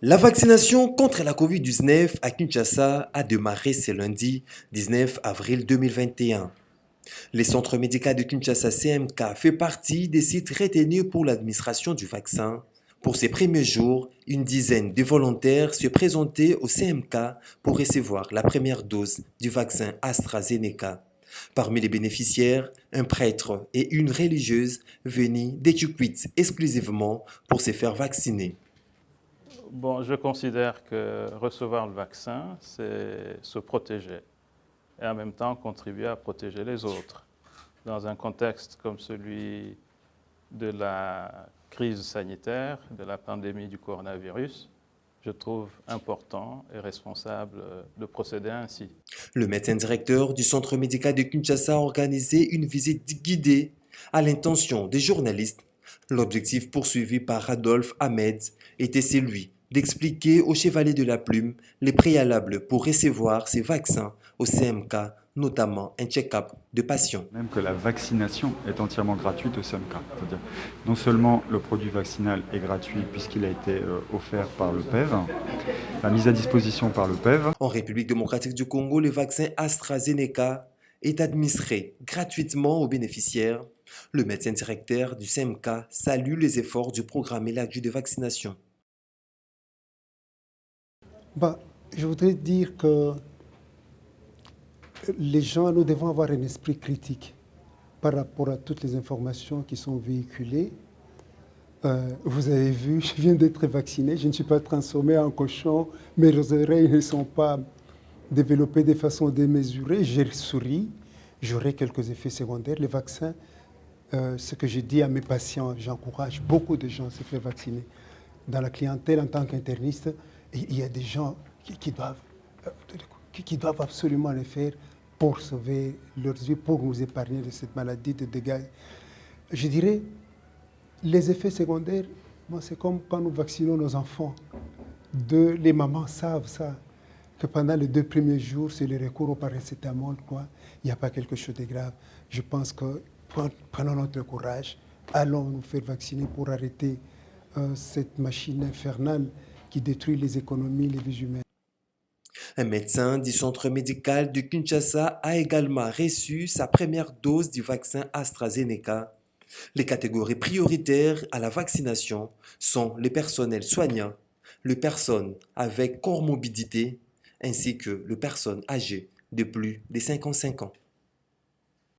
La vaccination contre la COVID-19 à Kinshasa a démarré ce lundi 19 avril 2021. Le centre médical de Kinshasa CMK fait partie des sites retenus pour l'administration du vaccin. Pour ces premiers jours, une dizaine de volontaires se présentaient au CMK pour recevoir la première dose du vaccin AstraZeneca. Parmi les bénéficiaires, un prêtre et une religieuse venus d'Étuquit exclusivement pour se faire vacciner. Bon, je considère que recevoir le vaccin, c'est se protéger et en même temps contribuer à protéger les autres. Dans un contexte comme celui de la crise sanitaire, de la pandémie du coronavirus, je trouve important et responsable de procéder ainsi. Le médecin directeur du centre médical de Kinshasa a organisé une visite guidée à l'intention des journalistes. L'objectif poursuivi par Adolphe Ahmed était celui d'expliquer aux chevaliers de la plume les préalables pour recevoir ces vaccins au CMK, notamment un check-up de patients. Même que la vaccination est entièrement gratuite au CMK. C'est-à-dire, non seulement le produit vaccinal est gratuit puisqu'il a été offert par le PEV, la mise à disposition par le PEV. En République démocratique du Congo, le vaccin AstraZeneca est administré gratuitement aux bénéficiaires. Le médecin directeur du CMK salue les efforts du programme élargi de vaccination. Je voudrais dire que les gens, nous devons avoir un esprit critique par rapport à toutes les informations qui sont véhiculées. Vous avez vu, je viens d'être vacciné, je ne suis pas transformé en cochon, mes oreilles ne sont pas développées de façon démesurée, j'ai souri, j'aurai quelques effets secondaires. Les vaccins, ce que je dis à mes patients, j'encourage beaucoup de gens à se faire vacciner. Dans la clientèle, en tant qu'interniste, il y a des gens qui doivent absolument le faire pour sauver leurs vies, pour nous épargner de cette maladie de dégâts. Je dirais, les effets secondaires, c'est comme quand nous vaccinons nos enfants. Les mamans savent ça, que pendant les 2 premiers jours, c'est le recours au paracétamol, il n'y a pas quelque chose de grave. Je pense que prenons notre courage, allons nous faire vacciner pour arrêter cette machine infernale qui détruit les économies, les vies humaines. Un médecin du centre médical de Kinshasa a également reçu sa première dose du vaccin AstraZeneca. Les catégories prioritaires à la vaccination sont les personnels soignants, les personnes avec comorbidité ainsi que les personnes âgées de plus de 55 ans.